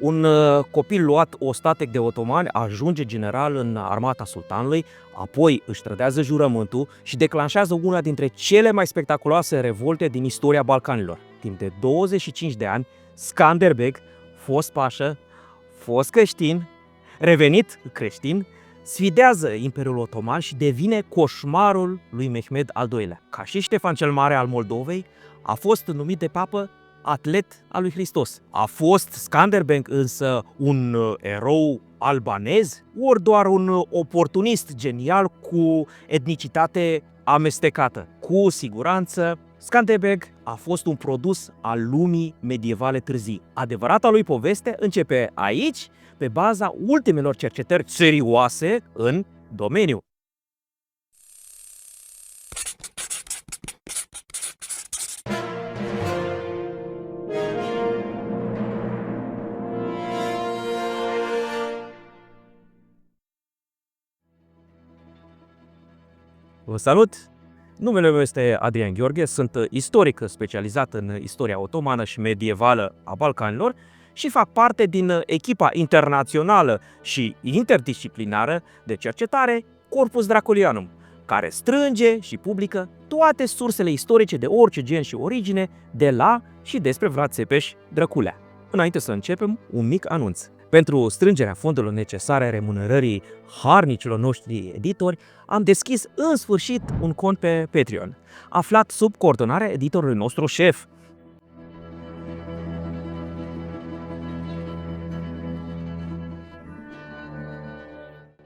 Un copil luat ostatec de otomani ajunge general în armata sultanului, apoi își trădează jurământul și declanșează una dintre cele mai spectaculoase revolte din istoria Balcanilor. Timp de 25 de ani, Skanderbeg, fost pașă, fost creștin, revenit creștin, sfidează Imperiul Otoman și devine coșmarul lui Mehmed al II-lea. Ca și Ștefan cel Mare al Moldovei, a fost numit de papă atlet al lui Hristos. A fost Skanderbeg însă un erou albanez, ori doar un oportunist genial cu etnicitate amestecată? Cu siguranță, Skanderbeg a fost un produs al lumii medievale târzii. Adevărata lui poveste începe aici, pe baza ultimelor cercetări serioase în domeniu. Vă salut! Numele meu este Adrian Gheorghe, sunt istoric specializat în istoria otomană și medievală a Balcanilor și fac parte din echipa internațională și interdisciplinară de cercetare Corpus Dracolianum, care strânge și publică toate sursele istorice de orice gen și origine de la și despre Vlad Țepeș Drăculea. Înainte să începem, un mic anunț. Pentru strângerea fondurilor necesare remunerării harnicilor noștri editori, am deschis în sfârșit un cont pe Patreon, aflat sub coordonarea editorului nostru șef.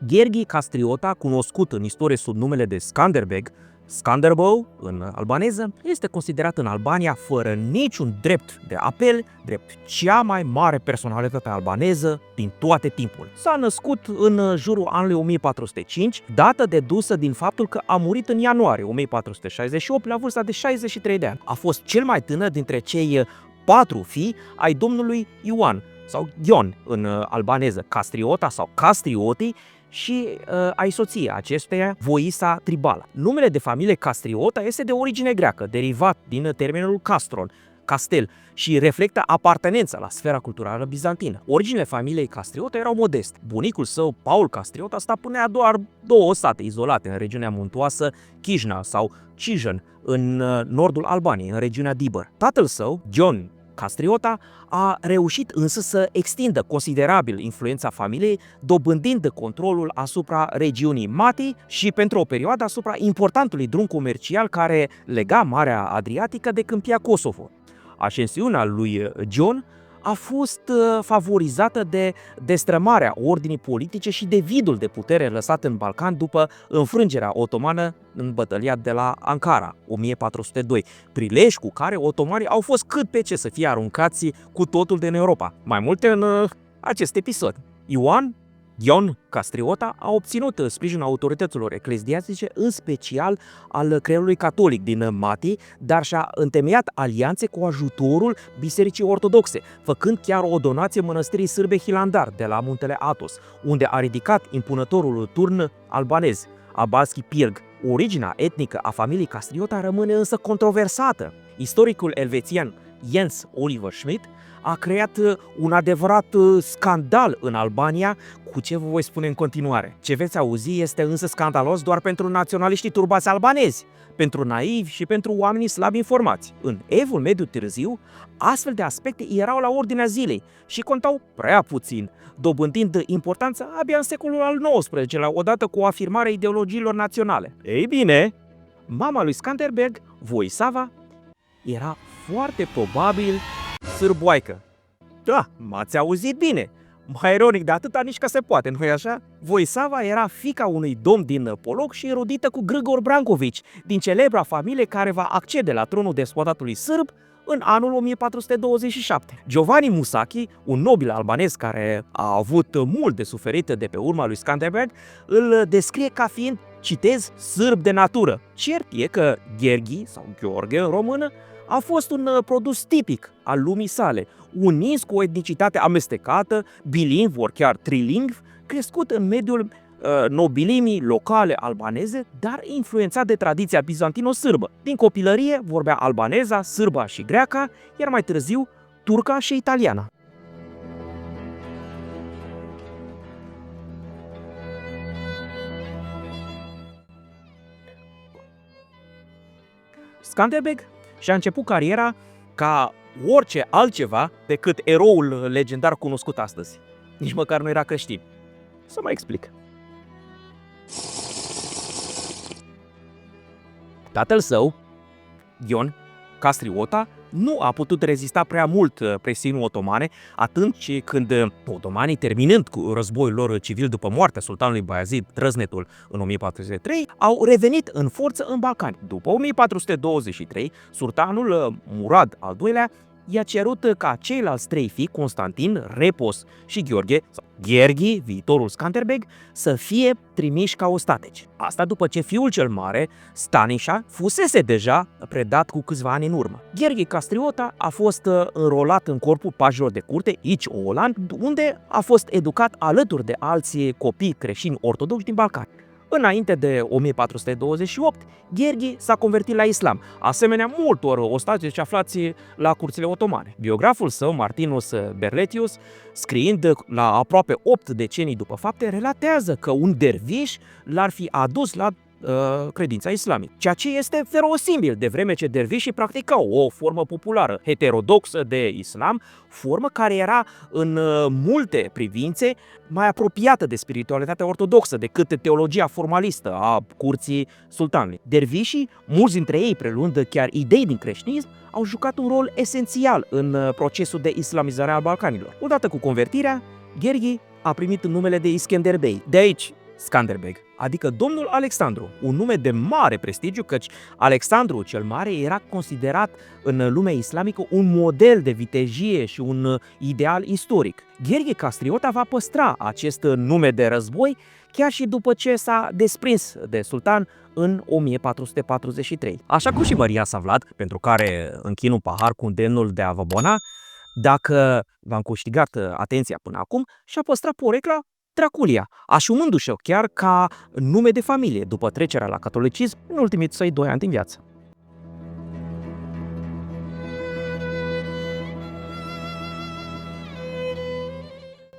Gheorghe Castriota, cunoscut în istorie sub numele de Skanderbeg, Skanderbeu în albaneză, este considerat în Albania fără niciun drept de apel, drept cea mai mare personalitate albaneză din toate timpul. S-a născut în jurul anului 1405, dată dedusă din faptul că a murit în ianuarie 1468 la vârsta de 63 de ani. A fost cel mai tânăr dintre cei 4 fii ai domnului Ioan sau Ion în albaneză, Castriota sau Castrioti, și ai soției acesteia, Voisa Tribala. Numele de familie Castriota este de origine greacă, derivat din termenul castron, castel, și reflectă apartenența la sfera culturală bizantină. Originile familiei Castriota erau modeste. Bunicul său, Paul Castriota, stăpânea doar 2 sate izolate în regiunea muntoasă Chișna sau Cijan, în nordul Albaniei, în regiunea Dibăr. Tatăl său, John Castriota, a reușit însă să extindă considerabil influența familiei, dobândind controlul asupra regiunii Mati și pentru o perioadă asupra importantului drum comercial care lega Marea Adriatică de Câmpia Kosovo. Ascensiunea lui John a fost favorizată de destrămarea ordinii politice și de vidul de putere lăsat în Balcan după înfrângerea otomană în bătălia de la Ankara, 1402, prilej cu care otomanii au fost cât pe ce să fie aruncați cu totul din Europa. Mai multe în acest episod. Ion Castriota a obținut sprijinul autorităților ecleziastice, în special al creierului catolic din Mati, dar și-a întemeiat alianțe cu ajutorul Bisericii Ortodoxe, făcând chiar o donație mănăstirii sârbe Hilandar de la muntele Athos, unde a ridicat impunătorul turn albanez, Abalski Pirg. Originea etnică a familiei Castriota rămâne însă controversată. Istoricul elvețian Jens Oliver Schmidt a creat un adevărat scandal în Albania, cu ce vă voi spune în continuare. Ce veți auzi este însă scandalos doar pentru naționaliștii turbați albanezi, pentru naivi și pentru oamenii slab informați. În Evul Mediu Târziu, astfel de aspecte erau la ordinea zilei și contau prea puțin, dobândind importanță abia în secolul al XIX-lea, odată cu afirmarea ideologiilor naționale. Ei bine, mama lui Skanderbeg, Voisava, era foarte probabil sârboaică. Da, m-ați auzit bine! Mai ironic de atâta nici că se poate, nu-i așa? Voisava era fiica unui domn din Polog și erudită cu Grigor Branković, din celebra familie care va accede la tronul despotatului sârb în anul 1427. Giovanni Musachi, un nobil albanez care a avut mult de suferit de pe urma lui Skanderbeg, îl descrie ca fiind, citez, sârb de natură. Cert e că Gheorghe, sau Gheorghe în română, a fost un produs tipic al lumii sale, unins cu o etnicitate amestecată, bilingv, ori chiar trilingv, crescut în mediul nobilimii locale albaneze, dar influențat de tradiția bizantino-sârbă. Din copilărie vorbea albaneza, sârba și greaca, iar mai târziu turca și italiana. Skanderbeg și-a început cariera ca orice altceva decât eroul legendar cunoscut astăzi. Nici măcar nu era creștin. Să mai explic. Tatăl său, Ion Castriota, nu a putut rezista prea mult presiunii otomane atunci când otomanii, terminând cu războiul lor civil după moartea sultanului Bayezid Trăznetul în 1403, au revenit în forță în Balcani. După 1423, sultanul Murad al II-lea i-a cerut ca ceilalți trei fii, Constantin, Repos și Gheorghe, sau Gheorghi, viitorul Skanderbeg, să fie trimiși ca ostateci. Asta după ce fiul cel mare, Stanișa, fusese deja predat cu câțiva ani în urmă. Gheorghe Castriota a fost înrolat în corpul pajilor de curte, aici Oland, unde a fost educat alături de alții copii creștini ortodoxi din Balcani. Înainte de 1428, Gheorghe s-a convertit la islam, asemenea multor ostateci aflați la curțile otomane. Biograful său, Martinus Berletius, scriind la aproape 8 decenii după fapte, relatează că un derviș l-ar fi adus la credința islamică, ceea ce este verosimil, de vreme ce dervișii practicau o formă populară, heterodoxă de islam, formă care era în multe privințe mai apropiată de spiritualitatea ortodoxă decât teologia formalistă a curții sultanului. Dervișii, mulți dintre ei preluând chiar idei din creștinism, au jucat un rol esențial în procesul de islamizare al Balcanilor. Odată cu convertirea, Gheorghe a primit numele de Iskender Bey, de aici Skanderbeg, adică domnul Alexandru, un nume de mare prestigiu, căci Alexandru cel Mare era considerat în lumea islamică un model de vitejie și un ideal istoric. Gheorghe Castriota va păstra acest nume de război chiar și după ce s-a desprins de sultan în 1443. Așa cum și Maria Savlat, pentru care închin un pahar cu îndemnul de a vă bona, dacă v-am câștigat atenția până acum, și-a păstrat porecla Draculia, asumându-și-o chiar ca nume de familie după trecerea la catolicism în ultimii săi 2 ani din viață.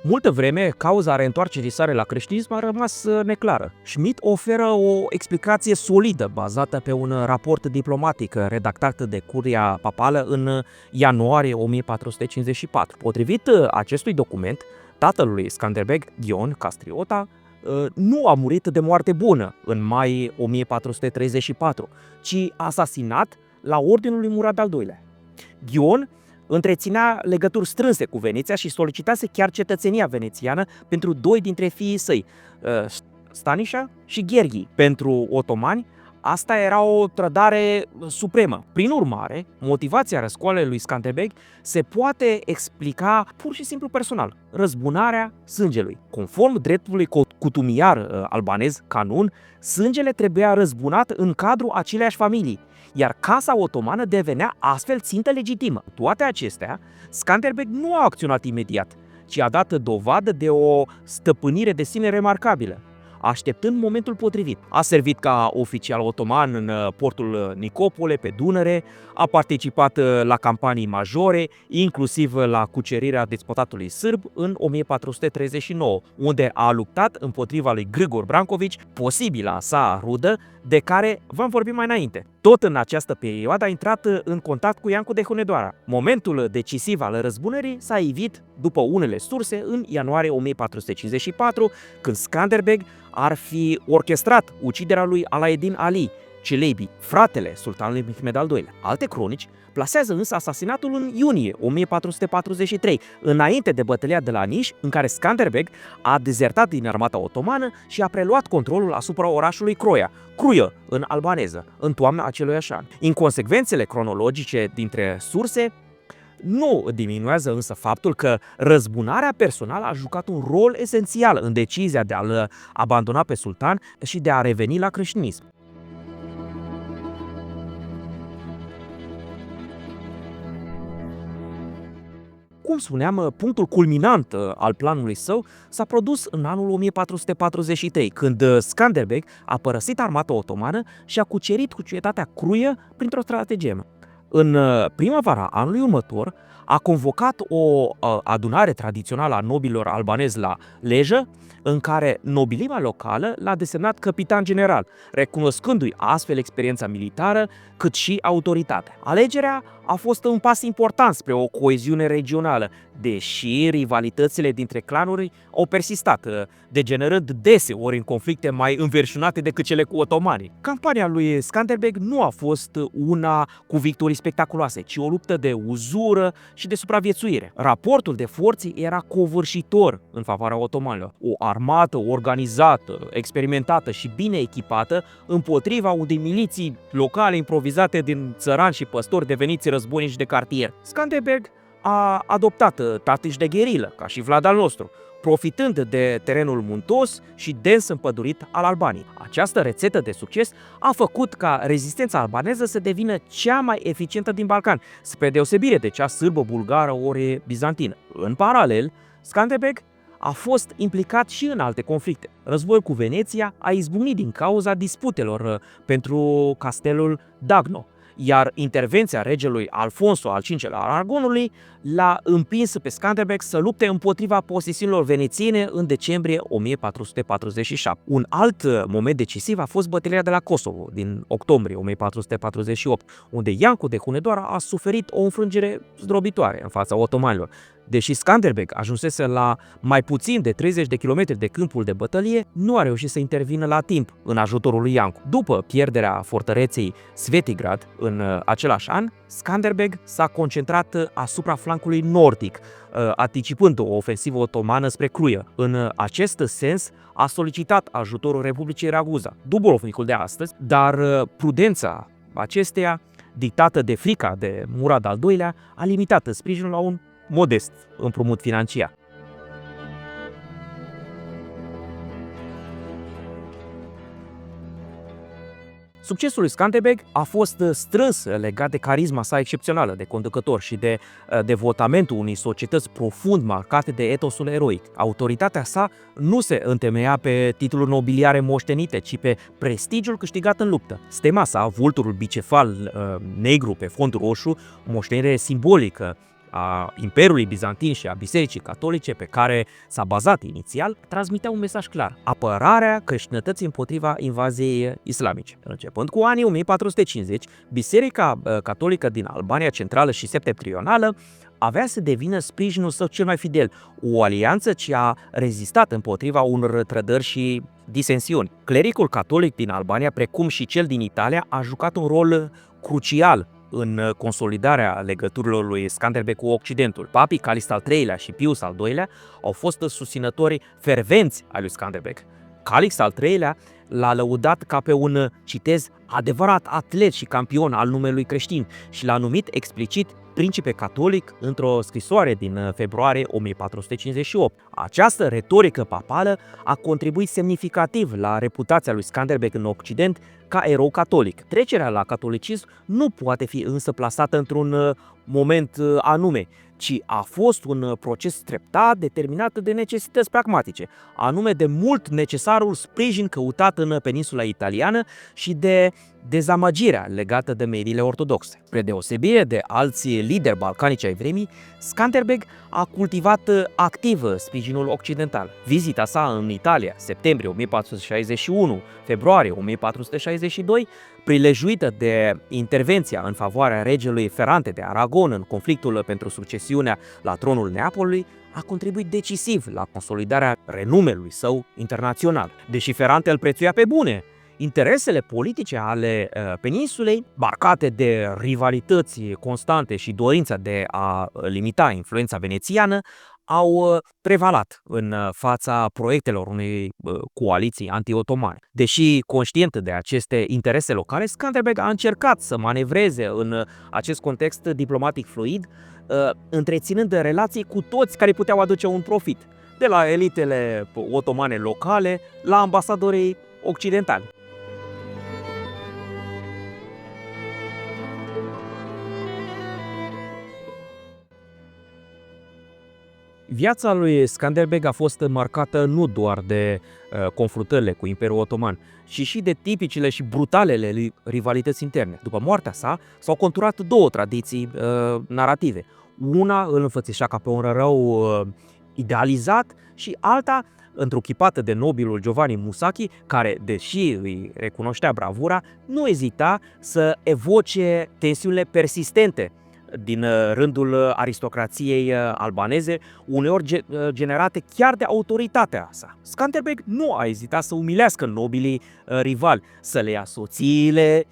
Multă vreme, cauza reîntoarcerii sale la creștinism a rămas neclară. Schmidt oferă o explicație solidă, bazată pe un raport diplomatic redactat de Curia Papală în ianuarie 1454. Potrivit acestui document, tatăl lui Skanderbeg, Ion Castriota, nu a murit de moarte bună în mai 1434, ci asasinat la ordinul lui Murad al II-lea. Ion întreținea legături strânse cu Veneția și solicitase chiar cetățenia venețiană pentru 2 dintre fiii săi, Stanișa și Gheorghe. Pentru otomani, asta era o trădare supremă. Prin urmare, motivația răscoalei lui Skanderbeg se poate explica pur și simplu personal: răzbunarea sângelui. Conform dreptului cutumiar albanez, canun, sângele trebuia răzbunat în cadrul aceleiași familii, iar casa otomană devenea astfel țintă legitimă. Toate acestea, Skanderbeg nu a acționat imediat, ci a dat dovadă de o stăpânire de sine remarcabilă, așteptând momentul potrivit. A servit ca oficial otoman în portul Nicopole, pe Dunăre, a participat la campanii majore, inclusiv la cucerirea despotatului sârb în 1439, unde a luptat împotriva lui Grigor Branković, posibila sa rudă, de care v-am vorbit mai înainte. Tot în această perioadă a intrat în contact cu Iancu de Hunedoara. Momentul decisiv al răzbunării s-a ivit, după unele surse, în ianuarie 1454, când Skanderbeg ar fi orchestrat uciderea lui Alaeddin Ali Celebi, fratele sultanului Mehmed al II-lea. Alte cronici plasează însă asasinatul în iunie 1443, înainte de bătălia de la Niș, în care Skanderbeg a dezertat din armata otomană și a preluat controlul asupra orașului Croia, Cruiă în albaneză, în toamna aceluiași an. Inconsecvențele cronologice dintre surse nu diminuează însă faptul că răzbunarea personală a jucat un rol esențial în decizia de a-l abandona pe sultan și de a reveni la creștinism. Cum spuneam, punctul culminant al planului său s-a produs în anul 1443, când Skanderbeg a părăsit armata otomană și a cucerit cetatea Cruiă printr-o stratagemă. În primăvara anului următor a convocat o adunare tradițională a nobililor albanezi la Lejă, în care nobilima locală l-a desemnat capitan general, recunoscându-i astfel experiența militară cât și autoritatea. Alegerea a fost un pas important spre o coeziune regională, deși rivalitățile dintre clanuri au persistat, degenerând deseori în conflicte mai înverșunate decât cele cu otomanii. Campania lui Skanderbeg nu a fost una cu victorii spectaculoase, ci o luptă de uzură și de supraviețuire. Raportul de forțe era covârșitor în favoarea otomanilor. O armată organizată, experimentată și bine echipată împotriva unei miliții locale improvizate din țărani și păstori deveniți războinici de cartier. Skanderbeg a adoptat tactici de gherilă, ca și Vlad al nostru, profitând de terenul muntos și dens împădurit al Albaniei. Această rețetă de succes a făcut ca rezistența albaneză să devină cea mai eficientă din Balcan, spre deosebire de cea sârbă-bulgară ori bizantină. În paralel, Skanderbeg a fost implicat și în alte conflicte. Războiul cu Veneția a izbucnit din cauza disputelor pentru castelul Dagno, iar intervenția regelui Alfonso al V-lea al Aragonului l-a împins pe Skanderbeg să lupte împotriva posesiunilor venețiene în decembrie 1447. Un alt moment decisiv a fost bătălia de la Kosovo din octombrie 1448, unde Iancu de Hunedoara a suferit o înfrângere zdrobitoare în fața otomanilor. Deși Skanderbeg ajunsese la mai puțin de 30 de kilometri de câmpul de bătălie, nu a reușit să intervină la timp în ajutorul lui Iancu. După pierderea fortăreței Svetigrad în același an, Skanderbeg s-a concentrat asupra flancului nordic, anticipând o ofensivă otomană spre Cruia. În acest sens, a solicitat ajutorul Republicii Raguza, Dubrovnicul de astăzi, dar prudența acesteia, dictată de frica de Murad al II-lea, a limitat sprijinul la un modest împrumut financiar. Succesul lui Skanderbeg a fost strâns legat de carisma sa excepțională de conducător și de devotamentul unei societăți profund marcate de etosul eroic. Autoritatea sa nu se întemeia pe titluri nobiliare moștenite, ci pe prestigiul câștigat în luptă. Stema sa, vulturul bicefal negru pe fond roșu, moștenire simbolică a Imperiului Bizantin și a Bisericii Catolice pe care s-a bazat inițial, transmitea un mesaj clar: apărarea creștinătății împotriva invaziei islamice. Începând cu anii 1450, Biserica Catolică din Albania Centrală și Septentrională avea să devină sprijinul său cel mai fidel, o alianță ce a rezistat împotriva unor trădări și disensiuni. Clericul catolic din Albania, precum și cel din Italia, a jucat un rol crucial în consolidarea legăturilor lui Skanderbeg cu Occidentul. Papii Calist al III-lea și Pius al II-lea au fost susținători fervenți ai lui Skanderbeg. Calix al III-lea l-a lăudat ca pe un, citez, adevărat atlet și campion al numelui creștin și l-a numit explicit principe catolic într-o scrisoare din februarie 1458. Această retorică papală a contribuit semnificativ la reputația lui Skanderbeg în Occident ca erou catolic. Trecerea la catolicism nu poate fi însă plasată într-un moment anume, ci a fost un proces treptat determinat de necesități pragmatice, anume de mult necesarul sprijin căutat în peninsula italiană și de dezamăgirea legată de mediile ortodoxe. Spre deosebire de alți lideri balcanici ai vremii, Skanderbeg a cultivat activ sprijinul occidental. Vizita sa în Italia, septembrie 1461, februarie 1462, prilejuită de intervenția în favoarea regelui Ferrante de Aragon în conflictul pentru succesiunea la tronul Neapolului, a contribuit decisiv la consolidarea renumelui său internațional. Deși Ferrante îl prețuia pe bune, interesele politice ale peninsulei, marcate de rivalități constante și dorința de a limita influența venețiană, au prevalat în fața proiectelor unei coaliții anti-otomane. Deși conștient de aceste interese locale, Skanderbeg a încercat să manevreze în acest context diplomatic fluid, întreținând relații cu toți care puteau aduce un profit, de la elitele otomane locale la ambasadorii occidentali. Viața lui Skanderbeg a fost marcată nu doar de confruntările cu Imperiul Otoman, ci și de tipicele și brutalele rivalități interne. După moartea sa, s-au conturat două tradiții narrative. Una îl înfățișa ca pe un rău idealizat și alta întruchipată de nobilul Giovanni Musacchi, care, deși îi recunoștea bravura, nu ezita să evoce tensiunile persistente din rândul aristocrației albaneze, uneori generate chiar de autoritatea sa. Skanderbeg nu a ezitat să umilească nobilii rivali, să le ia soțiile,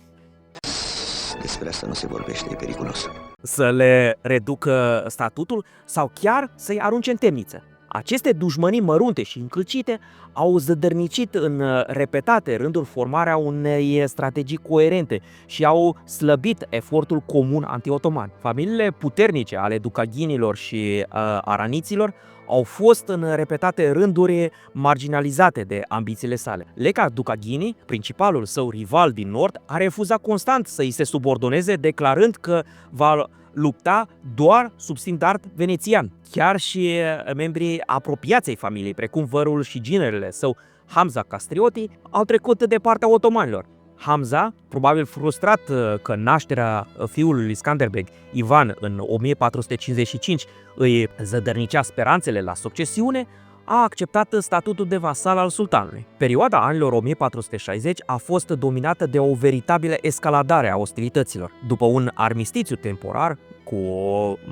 despre asta nu se vorbește, e periculos, să le reducă statutul sau chiar să-i arunce în temniță. Aceste dușmănii mărunte și încălcite au zădărnicit în repetate rânduri formarea unei strategii coerente și au slăbit efortul comun anti-otoman. Familiile puternice ale ducaghinilor și araniților au fost în repetate rânduri marginalizate de ambițiile sale. Leca Ducaghini, principalul său rival din nord, a refuzat constant să îi se subordoneze, declarând că va lupta doar sub standard venețian. Chiar și membrii apropiaței familiei, precum vărul și ginerele său, Hamza Castrioti, au trecut de partea otomanilor. Hamza, probabil frustrat că nașterea fiului lui Skanderbeg, Ivan, în 1455 îi zădărnicea speranțele la succesiune, a acceptat statutul de vasal al sultanului. Perioada anilor 1460 a fost dominată de o veritabilă escaladare a ostilităților. După un armistițiu temporar, cu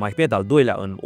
Mehmed al II-lea în 1460-1463,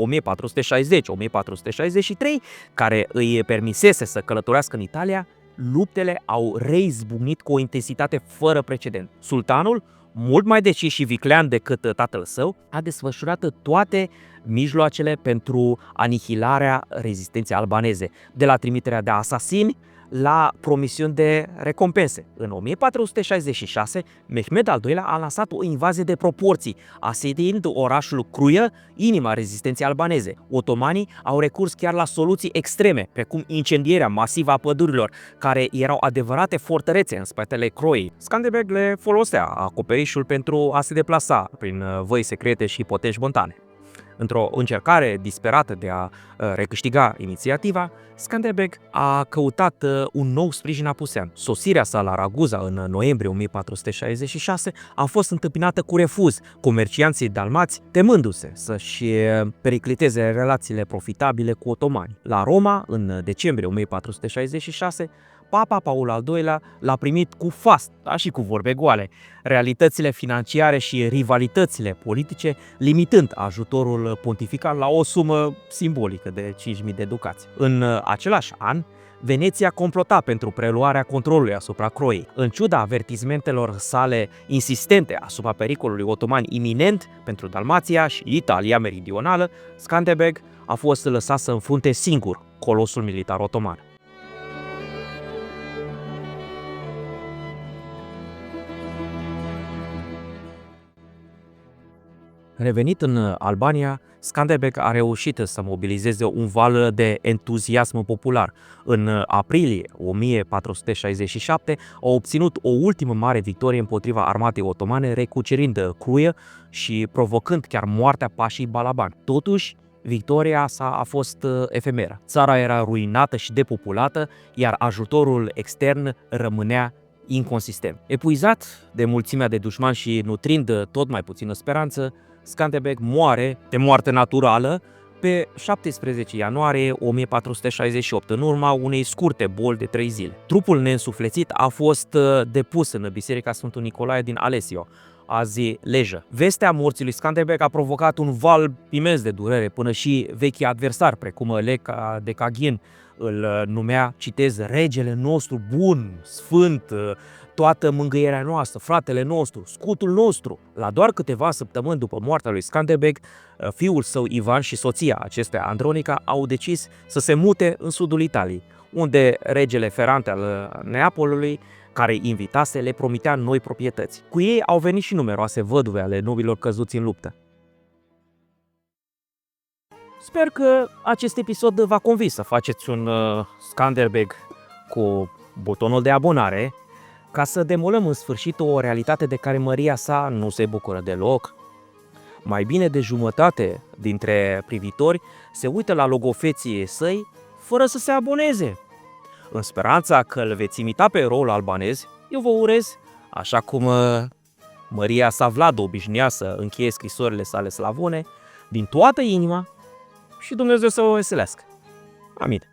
care îi permisese să călătorească în Italia, luptele au reizbucnit cu o intensitate fără precedent. Sultanul, mult mai decis și viclean decât tatăl său, a desfășurat toate mijloacele pentru anihilarea rezistenței albaneze, de la trimiterea de asasini la promisiuni de recompense. În 1466, Mehmed al II-lea a lansat o invazie de proporții, asediind orașul Cruia, inima rezistenței albaneze. Otomanii au recurs chiar la soluții extreme, precum incendierea masivă a pădurilor, care erau adevărate fortărețe în spatele Croiei. Skanderbeg le folosea acoperișul pentru a se deplasa prin văi secrete și potești montane. Într-o încercare disperată de a recâștiga inițiativa, Skanderbeg a căutat un nou sprijin apusean. Sosirea sa la Raguza în noiembrie 1466 a fost întâmpinată cu refuz, comercianții dalmați temându-se să-și pericliteze relațiile profitabile cu otomani. La Roma, în decembrie 1466, Papa Paul al II-lea l-a primit cu fast, dar și cu vorbe goale, realitățile financiare și rivalitățile politice, limitând ajutorul pontifical la o sumă simbolică de 5.000 de ducați. În același an, Veneția complota pentru preluarea controlului asupra Croiei. În ciuda avertismentelor sale insistente asupra pericolului otoman iminent pentru Dalmația și Italia meridională, Skanderbeg a fost lăsat să înfrunte singur colosul militar otoman. Revenit în Albania, Skanderbeg a reușit să mobilizeze un val de entuziasm popular. În aprilie 1467 a obținut o ultimă mare victorie împotriva armatei otomane, recucerind Cruia și provocând chiar moartea pașii Balaban. Totuși, victoria sa a fost efemeră. Țara era ruinată și depopulată, iar ajutorul extern rămânea inconsistent. Epuizat de mulțimea de dușmani și nutrind tot mai puțină speranță, Skanderbeg moare de moarte naturală pe 17 ianuarie 1468, în urma unei scurte boli de 3 zile. Trupul neînsuflețit a fost depus în Biserica Sfântul Nicolae din Alessio, azi Lejă. Vestea morții lui Skanderbeg a provocat un val imens de durere, până și vechii adversari, precum Leca de Caghin, îl numea, citez, regele nostru bun, sfânt, toată mângâierea noastră, fratele nostru, scutul nostru. La doar câteva săptămâni după moartea lui Skanderbeg, fiul său Ivan și soția acestuia Andronica au decis să se mute în sudul Italiei, unde regele Ferrante al Neapolului, care îi invitase, le promitea noi proprietăți. Cu ei au venit și numeroase văduve ale nobilor căzuți în luptă. Sper că acest episod v-a convins să faceți un Skanderbeg cu butonul de abonare, ca să demolăm în sfârșit o realitate de care măria sa nu se bucură deloc. Mai bine de jumătate dintre privitori se uită la logofeții săi fără să se aboneze. În speranța că îl veți imita pe eroul albanez, eu vă urez, așa cum Maria Savlad obișnuia să încheie scrisorile sale slavone, din toată inima și Dumnezeu să vă veselească. Amin.